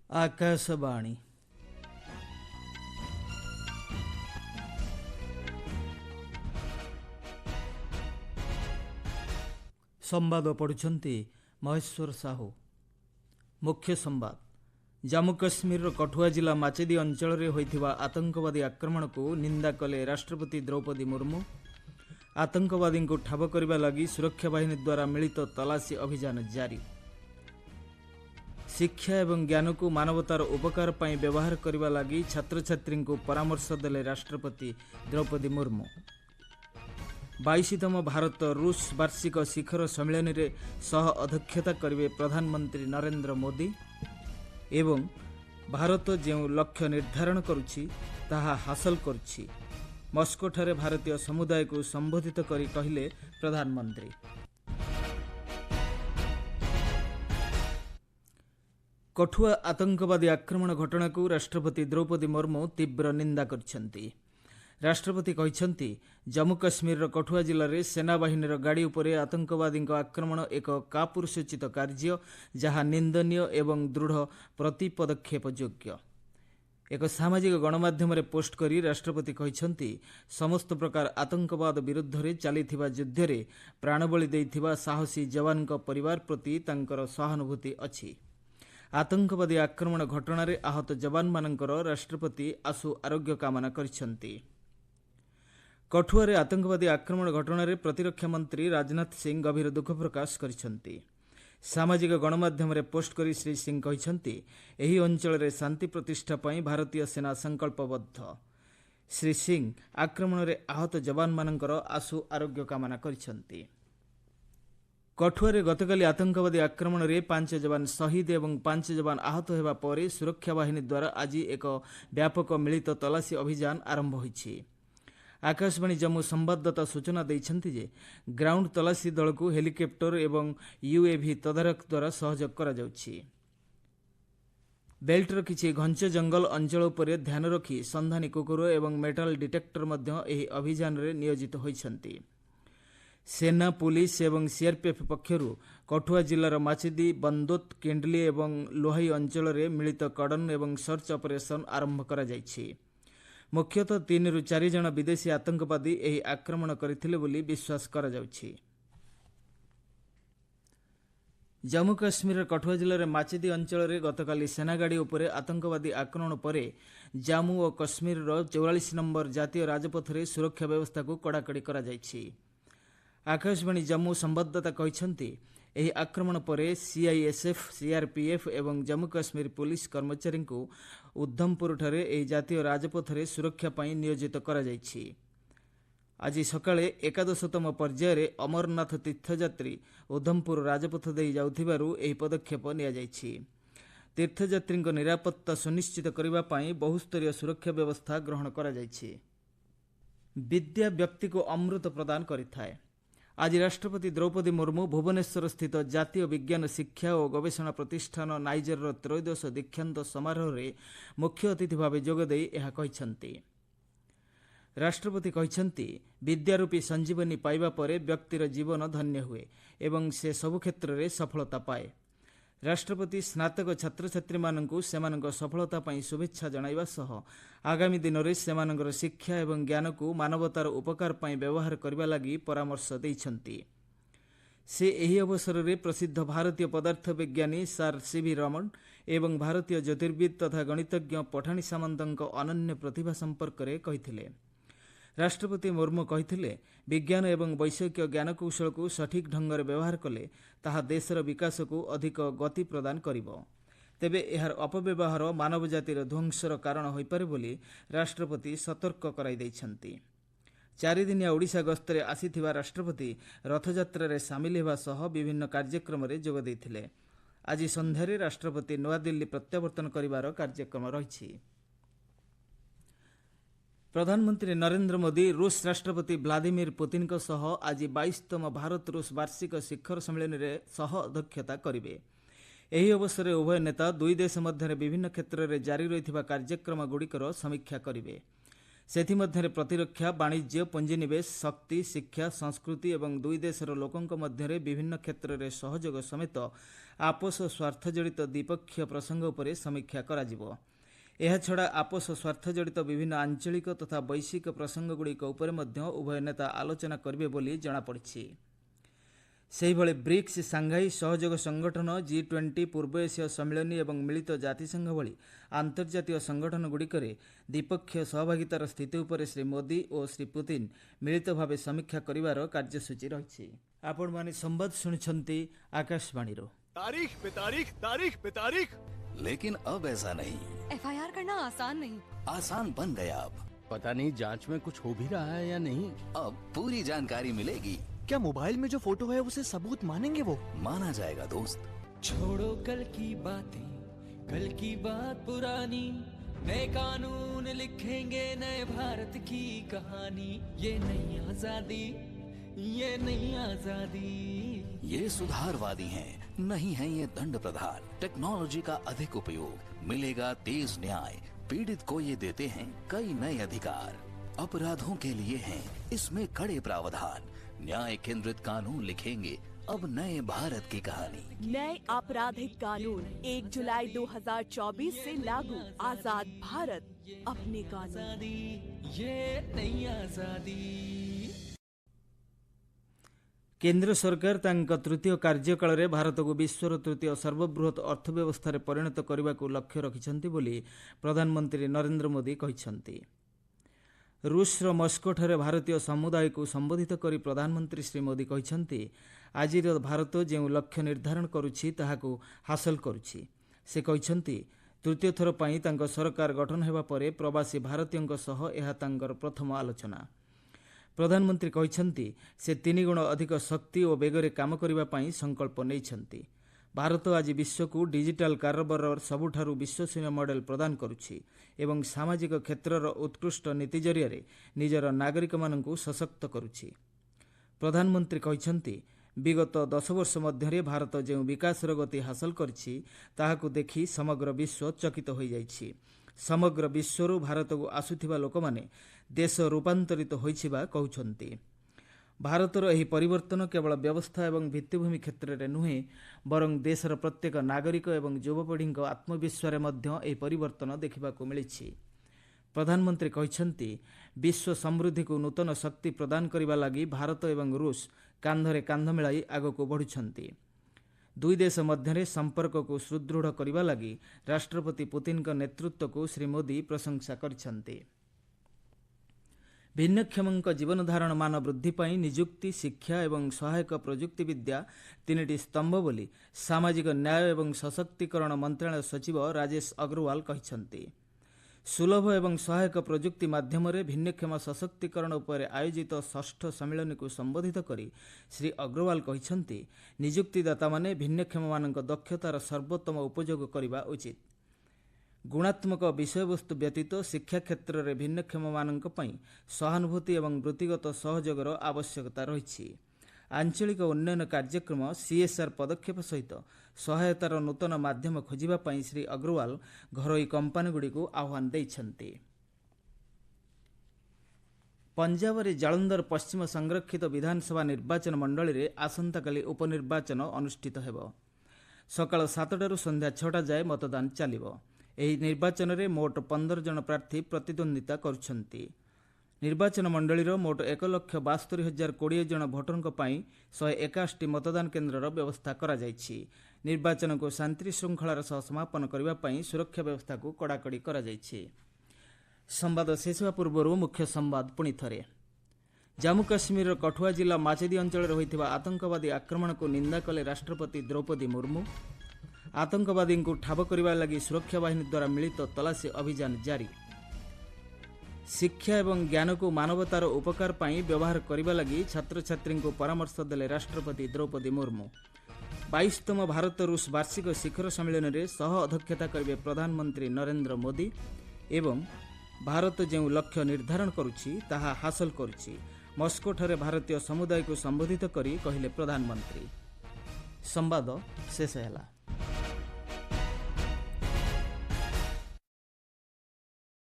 आकाशवाणी संवाद पढ़ुछंती महेश्वर साहू। मुख्य संवाद। जम्मू कश्मीर कठुआ जिला माचेदी अंचल में होइथिबा आतंकवादी आक्रमण को निंदा कले राष्ट्रपति द्रौपदी मुर्मू। आतंकवादी को ठाब करने लगी सुरक्षा बाहिनी द्वारा मिलित तलाशी अभियान जारी। शिक्षा एवं ज्ञान को मानवतार उपकार पर व्यवहार करने लगी छात्र छात्री को परामर्श देले राष्ट्रपति द्रौपदी मुर्मू। 22तम भारत रूस वार्षिक शिखर सम्मेलन में सह अध्यक्षता करेंगे प्रधानमंत्री नरेंद्र मोदी। एवं भारत जो लक्ष्य निर्धारण करुछि ताहा हासिल करुछि मस्कोठारे भारतीय समुदाय को संबोधित करी कहले प्रधानमंत्री। कठुआ आतंकवादी आक्रमण घटना को राष्ट्रपति द्रौपदी मुर्मू तीव्र निंदा करछंती। राष्ट्रपति कहते जम्मू कश्मीर कठुआ जिले में सेनाबाहिनी गाड़ी उपरे आतंकवादी आक्रमण एक कापुरुषोचित कार्य जहाँ निंदनीय एवं दृढ़ प्रतिपदक्षेप योग्य। एक सामाजिक गणमाध्यम पोस्ट करी राष्ट्रपति कहते समस्त प्रकार आतंकवाद विरुद्ध रे चलीथिबा युद्ध रे प्राणबली देइथिबा साहसी जवान परिवार प्रति तांकर सहानुभूति अछि। आतंकवादी आक्रमण घटना आहत जवान मानकर राष्ट्रपति आशु आरोग्य कामना करिसेंती। कठुआ आतंकवादी आक्रमण घटना प्रतिरक्षा मंत्री राजनाथ सिंह गभीर दुख प्रकाश करिसेंती। सामाजिक गणमाध्यम पोस्ट करी श्री सिंह कहते एही अंचल में शांति प्रतिष्ठा पई भारतीय सेना संकल्पबद्ध। श्री सिंह आक्रमण में आहत जवान मानकर आशु आरोग्य कामना करिसेंती। कठुआ गतकाली आतंकवादी आक्रमण में 5 जवान शहीद एवं 5 जवान आहत होगा पर सुरक्षा बाहिनी द्वारा आज एक व्यापक मिलित तलाशी अभियान आरंभ होइछि। आकाशवाणी जम्मू संवाददाता सूचना देइछन्ति जे ग्राउंड तलाशी दल को हेलिकप्टर एवं यूएवी तदारख द्वारा सहयोग करा जाउछि। बेल्टर किछि घंच जंगल अंचल उपर ध्यान रखी संधानी कुकुर एवं मेटाल डिटेक्टर मध्य एही अभियान रे नियोजित होइछन्ति। सेना पुलिस एवं सीआरपीएफ पक्षरु कठुआ जिलार माचेदी बंदोत केंडली एवं लोहाई अंचल में मिलित कड़न एवं सर्च ऑपरेशन आरंभ करा जाइछि। मुख्यतः 3 ରୁ 4 जन विदेशी आतंकवादी एही आक्रमण करथिले बोली विश्वास करा जाउछि। जम्मू काश्मीर कठुआ जिले में माचेदी अंचल में गतकाली सेनागाड़ी उपरे आतंकवादी आक्रमण पर जम्मू और काश्मीर 44 नंबर जातीय राजपथ में सुरक्षा व्यवस्था को कड़ाकड़ी करा जाइछि। आकाशवाणी जम्मू संवाददाता कहते एही आक्रमण पर सीआईएसएफ सीआरपीएफ एवं जम्मू काश्मीर पुलिस कर्मचारी को उधमपुर ठारे एही जातीय राजपथ में सुरक्षा पई नियोजित करा जाइछि। आज सकाळे 11तम पर्यायर अमरनाथ तीर्थयात्री उधमपुर राजपथ दे जाउथिबारु एही पदक्षेप निया जाइछि। तीर्थयात्री निरापत्ता सुनिश्चित करबा पई बहुस्तरीय सुरक्षा व्यवस्था ग्रहण करा जाइछि। विद्या व्यक्ति को अमृत प्रदान करिथाय। आज राष्ट्रपति द्रौपदी मुर्मू भुवनेश्वर स्थित जातीय विज्ञान शिक्षा और गवेषणा प्रतिष्ठान नाइजर त्रयोदश दीक्षांत समारोह में मुख्य अतिथि भाव जोगदे यह कहते। राष्ट्रपति कहते विद्यारूपी संजीवनी पाइबा परे व्यक्तिर जीवन धन्य हुए एवं से सबु क्षेत्र में सफलता पाए। राष्ट्रपति स्नातक छात्र छात्री माननकु सेमानक सफलता पई शुभेच्छा जणाइबा सह आगामी दिन में सेमानकर शिक्षा एवं ज्ञान को मानवतार उपकार पई व्यवहार करबा लागि परामर्श दैछन्ति। से एही अवसर में प्रसिद्ध भारतीय पदार्थ विज्ञानी सार सीवी रमण एवं भारतीय ज्योतिर्विद तथा गणितज्ञ पठाणी सामंतक अनन्य प्रतिभा संपर्क में कहिथिले। राष्ट्रपति मुर्मू कहते विज्ञान एवं वैषयिक ज्ञानकौशल को सठिक ढंग से व्यवहार कले ताहा देशर विकास को अधिक गति प्रदान करिबो। तेबे एहार अपव्यवहार मानव जातिर ध्वंसर कारण होई पारे बोली राष्ट्रपति सतर्क कराई दैछन्ति। 4 दिनिया ओडिशा गस्तरे आसीथिबा राष्ट्रपति रथयात्रा रे सामिल हेबा सह विभिन्न कार्यक्रम रे जोग दैथिले। आज संध्यारे राष्ट्रपति नयादिल्ली प्रत्यावर्तन करिवार कार्यक्रम रहिछि। प्रधानमंत्री नरेंद्र मोदी रूस राष्ट्रपति व्लादिमीर पुतिन को सह आज 22तम भारत रूस वार्षिक शिखर सम्मेलन में सह अध्यक्षता करेंगे। एही अवसर में उभय नेता दुई देश मध्य विभिन्न क्षेत्र में जारी रही कार्यक्रम गुड़िकर समीक्षा करेंगे। ସେଥିମଧ୍ୟରେ ପ୍ରତିରକ୍ଷା, ବାଣିଜ୍ୟ, ପୁଞ୍ଜିନିବେଶ, ଶକ୍ତି, ଶିକ୍ଷା, ସଂସ୍କୃତି ଏବଂ ଦୁଇ ଦେଶର ଲୋକଙ୍କ ମଧ୍ୟରେ ବିଭିନ୍ନ କ୍ଷେତ୍ରରେ ସହଯୋଗ ସମେତ ଆପୋଷ ସ୍ୱାର୍ଥ ଜଡ଼ିତ ଦ୍ୱିପକ୍ଷୀୟ ପ୍ରସଙ୍ଗ ଉପରେ ସମୀକ୍ଷା କରାଯିବ। ଏହାଛଡ଼ା ଆପୋଷ ସ୍ୱାର୍ଥ ଜଡ଼ିତ ବିଭିନ୍ନ ଆଞ୍ଚଳିକ ତଥା ବୈଶ୍ୱିକ ପ୍ରସଙ୍ଗଗୁଡ଼ିକ ଉପରେ ମଧ୍ୟ ଉଭୟ ନେତା ଆଲୋଚନା କରିବେ ବୋଲି ଜଣାପଡ଼ିଛି। ସେହିଭଳି ବ୍ରିକ୍ସ, ସାଂଘାଇ ସହଯୋଗ ସଂଗଠନ, G20, ପୂର୍ବ ଏସୀୟ ସମ୍ମିଳନୀ ଏବଂ ମିଳିତ ଜାତିସଂଘ ଭଳି ଆନ୍ତର୍ଜାତୀୟ ସଂଗଠନଗୁଡ଼ିକରେ ଦ୍ୱିପକ୍ଷୀୟ ସହଭାଗିତାର ସ୍ଥିତି ଉପରେ ଶ୍ରୀ ମୋଦି ଓ ଶ୍ରୀ ପୁତିନ ମିଳିତ ଭାବେ ସମୀକ୍ଷା କରିବାର କାର୍ଯ୍ୟସୂଚୀ ରହିଛି। ଆପଣମାନେ ସମ୍ବାଦ ଶୁଣୁଛନ୍ତି ଆକାଶବାଣୀର। तारीख पे तारीख, तारीख पे तारीख। लेकिन अब ऐसा नहीं, FIR करना आसान नहीं। आसान बन गया अब। पता नहीं जांच में कुछ हो भी रहा है या नहीं। अब पूरी जानकारी मिलेगी। क्या मोबाइल में जो फोटो है उसे सबूत मानेंगे वो? माना जाएगा दोस्त। छोड़ो कल की बातें, कल की बात पुरानी, नए कानून लिखेंगे नए भारत की कहानी। ये नई आजादी, ये नई आजादी। ये सुधारवादी हैं, नहीं है ये दंड प्रधान। टेक्नोलॉजी का अधिक उपयोग, मिलेगा तेज न्याय। पीड़ित को ये देते हैं कई नए अधिकार। अपराधों के लिए हैं इसमें कड़े प्रावधान। न्याय केंद्रित कानून लिखेंगे अब नए भारत की कहानी। नए आपराधिक कानून 1 जुलाई 2024 से लागू। आजाद भारत, अपने कानून। आजादी, ये नई आजादी। केंद्र सरकार तांक तृतीय कार्यकाଳରେ ଭାରତକୁ ବିଶ୍ୱର ତୃତୀୟ ସର୍ବବୃହତ ଅର୍ଥବ୍ୟବସ୍ଥାରେ ପରିଣତ କରିବାକୁ ଲକ୍ଷ୍ୟ ରଖିଛନ୍ତି ବୋଲି ପ୍ରଧାନମନ୍ତ୍ରୀ ନରେନ୍ଦ୍ର ମୋଦି କହିଛନ୍ତି। ରୁଷର ମସ୍କୋଠାରେ ଭାରତୀୟ ସମୁଦାୟକୁ ସମ୍ବୋଧିତ କରି ପ୍ରଧାନମନ୍ତ୍ରୀ ଶ୍ରୀ ମୋଦି କହିଛନ୍ତି, ଆଜିର ଭାରତ ଯେଉଁ ଲକ୍ଷ୍ୟ ନିର୍ଦ୍ଧାରଣ କରୁଛି ତାହାକୁ ହାସଲ କରୁଛି। ସେ କହିଛନ୍ତି, ତୃତୀୟ ଥର ପାଇଁ ତାଙ୍କ ସରକାର ଗଠନ ହେବା ପରେ ପ୍ରବାସୀ ଭାରତୀୟଙ୍କ ସହ ଏହା ତାଙ୍କର ପ୍ରଥମ ଆଲୋଚନା। ପ୍ରଧାନମନ୍ତ୍ରୀ କହିଛନ୍ତି, ସେ 3 ଗୁଣ ଅଧିକ ଶକ୍ତି ଓ ବେଗରେ କାମ କରିବା ପାଇଁ ସଂକଳ୍ପ ନେଇଛନ୍ତି। ଭାରତ ଆଜି ବିଶ୍ୱକୁ ଡିଜିଟାଲ କାରବାରର ସବୁଠାରୁ ବିଶ୍ୱସନୀୟ ମଡେଲ ପ୍ରଦାନ କରୁଛି ଏବଂ ସାମାଜିକ କ୍ଷେତ୍ରର ଉତ୍କୃଷ୍ଟ ନୀତି ଜରିଆରେ ନିଜର ନାଗରିକମାନଙ୍କୁ ସଶକ୍ତ କରୁଛି। ପ୍ରଧାନମନ୍ତ୍ରୀ କହିଛନ୍ତି, ବିଗତ 10 ବର୍ଷ ମଧ୍ୟରେ ଭାରତ ଯେଉଁ ବିକାଶର ଗତି ହାସଲ କରିଛି ତାହାକୁ ଦେଖି ସମଗ୍ର ବିଶ୍ୱ ଚକିତ ହୋଇଯାଇଛି। ସମଗ୍ର ବିଶ୍ୱରୁ ଭାରତକୁ ଆସୁଥିବା ଲୋକମାନେ ଦେଶ ରୂପାନ୍ତରିତ ହୋଇଛି ବା କହୁଛନ୍ତି। ଭାରତର ଏହି ପରିବର୍ତ୍ତନ କେବଳ ବ୍ୟବସ୍ଥା ଏବଂ ଭିତ୍ତିଭୂମି କ୍ଷେତ୍ରରେ ନୁହେଁ, ବରଂ ଦେଶର ପ୍ରତ୍ୟେକ ନାଗରିକ ଏବଂ ଯୁବପିଢ଼ିଙ୍କ ଆତ୍ମବିଶ୍ୱାସରେ ମଧ୍ୟ ଏହି ପରିବର୍ତ୍ତନ ଦେଖିବାକୁ ମିଳିଛି। ପ୍ରଧାନମନ୍ତ୍ରୀ କହିଛନ୍ତି, ବିଶ୍ୱ ସମୃଦ୍ଧିକୁ ନୂତନ ଶକ୍ତି ପ୍ରଦାନ କରିବା ଲାଗି ଭାରତ ଏବଂ ରୁଷ କାନ୍ଧରେ କାନ୍ଧ ମିଳାଇ ଆଗକୁ ବଢ଼ୁଛନ୍ତି। ଦୁଇ ଦେଶ ମଧ୍ୟରେ ସମ୍ପର୍କକୁ ସୁଦୃଢ଼ କରିବା ଲାଗି ରାଷ୍ଟ୍ରପତି ପୁତିନଙ୍କ ନେତୃତ୍ୱକୁ ଶ୍ରୀ ମୋଦି ପ୍ରଶଂସା କରିଛନ୍ତି। ଭିନ୍ନକ୍ଷମଙ୍କ ଜୀବନଧାରଣ ମାନ ବୃଦ୍ଧି ପାଇଁ ନିଯୁକ୍ତି, ଶିକ୍ଷା ଏବଂ ସହାୟକ ପ୍ରଯୁକ୍ତିବିଦ୍ୟା 3ଟି ସ୍ତମ୍ଭ ବୋଲି ସାମାଜିକ ନ୍ୟାୟ ଏବଂ ସଶକ୍ତିକରଣ ମନ୍ତ୍ରଣାଳୟ ସଚିବ ରାଜେଶ ଅଗ୍ରୱାଲ କହିଛନ୍ତି। ସୁଲଭ ଏବଂ ସହାୟକ ପ୍ରଯୁକ୍ତି ମାଧ୍ୟମରେ ଭିନ୍ନକ୍ଷମ ସଶକ୍ତିକରଣ ଉପରେ ଆୟୋଜିତ 6ଠ ସମ୍ମିଳନୀକୁ ସମ୍ବୋଧିତ କରି ଶ୍ରୀ ଅଗ୍ରୱାଲ କହିଛନ୍ତି, ନିଯୁକ୍ତିଦାତାମାନେ ଭିନ୍ନକ୍ଷମମାନଙ୍କ ଦକ୍ଷତାର ସର୍ବୋତ୍ତମ ଉପଯୋଗ କରିବା ଉଚିତ। ଗୁଣାତ୍ମକ ବିଷୟବସ୍ତୁ ବ୍ୟତୀତ ଶିକ୍ଷା କ୍ଷେତ୍ରରେ ଭିନ୍ନକ୍ଷମମାନଙ୍କ ପାଇଁ ସହାନୁଭୂତି ଏବଂ ବୃତ୍ତିଗତ ସହଯୋଗର ଆବଶ୍ୟକତା ରହିଛି। ଆଞ୍ଚଳିକ ଉନ୍ନୟନ କାର୍ଯ୍ୟକ୍ରମ CSR ପଦକ୍ଷେପ ସହିତ ସହାୟତାର ନୂତନ ମାଧ୍ୟମ ଖୋଜିବା ପାଇଁ ଶ୍ରୀ ଅଗ୍ରୱାଲ ଘରୋଇ କମ୍ପାନୀଗୁଡ଼ିକୁ ଆହ୍ୱାନ ଦେଇଛନ୍ତି। ପଞ୍ଜାବରେ ଜାଳନ୍ଦର ପଶ୍ଚିମ ସଂରକ୍ଷିତ ବିଧାନସଭା ନିର୍ବାଚନ ମଣ୍ଡଳୀରେ ଆସନ୍ତାକାଲି ଉପନିର୍ବାଚନ ଅନୁଷ୍ଠିତ ହେବ। ସକାଳ 7ଟାରୁ ସନ୍ଧ୍ୟା 6ଟା ଯାଏ ମତଦାନ ଚାଲିବ। ଏହି ନିର୍ବାଚନରେ ମୋଟ 15 ଜଣ ପ୍ରାର୍ଥୀ ପ୍ରତିଦ୍ୱନ୍ଦ୍ୱିତା କରୁଛନ୍ତି। ନିର୍ବାଚନ ମଣ୍ଡଳୀର ମୋଟ 1,72,020 ଜଣ ଭୋଟରଙ୍କ ପାଇଁ 161ଟି ମତଦାନ କେନ୍ଦ୍ରର ବ୍ୟବସ୍ଥା କରାଯାଇଛି। ନିର୍ବାଚନକୁ ଶାନ୍ତି ଶୃଙ୍ଖଳାର ସହ ସମାପନ କରିବା ପାଇଁ ସୁରକ୍ଷା ବ୍ୟବସ୍ଥାକୁ କଡ଼ାକଡ଼ି କରାଯାଇଛି। ସମ୍ବାଦ ଶେଷ ହେବା ପୂର୍ବରୁ ମୁଖ୍ୟ ସମ୍ବାଦ ପୁଣି ଥରେ। ଜାମ୍ମୁ କାଶ୍ମୀରର କଠୁଆ ଜିଲ୍ଲା ମାଚେଦି ଅଞ୍ଚଳରେ ହୋଇଥିବା ଆତଙ୍କବାଦୀ ଆକ୍ରମଣକୁ ନିନ୍ଦା କଲେ ରାଷ୍ଟ୍ରପତି ଦ୍ରୌପଦୀ ମୁର୍ମୁ। ଆତଙ୍କବାଦୀଙ୍କୁ ଠାବ କରିବା ଲାଗି ସୁରକ୍ଷା ବାହିନୀ ଦ୍ୱାରା ମିଳିତ ତଲାସୀ ଅଭିଯାନ ଜାରି। ଶିକ୍ଷା ଏବଂ ଜ୍ଞାନକୁ ମାନବତାର ଉପକାର ପାଇଁ ବ୍ୟବହାର କରିବା ଲାଗି ଛାତ୍ରଛାତ୍ରୀଙ୍କୁ ପରାମର୍ଶ ଦେଲେ ରାଷ୍ଟ୍ରପତି ଦ୍ରୌପଦୀ ମୁର୍ମୁ। 22ତମ ଭାରତ ରୁଷ ବାର୍ଷିକ ଶିଖର ସମ୍ମିଳନୀରେ ସହ ଅଧ୍ୟକ୍ଷତା କରିବେ ପ୍ରଧାନମନ୍ତ୍ରୀ ନରେନ୍ଦ୍ର ମୋଦି ଏବଂ ଭାରତ ଯେଉଁ ଲକ୍ଷ୍ୟ ନିର୍ଦ୍ଧାରଣ କରୁଛି ତାହା ହାସଲ କରୁଛି, ମସ୍କୋଠାରେ ଭାରତୀୟ ସମୁଦାୟକୁ ସମ୍ବୋଧିତ କରି କହିଲେ ପ୍ରଧାନମନ୍ତ୍ରୀ। ସମ୍ବାଦ ଶେଷ ହେଲା।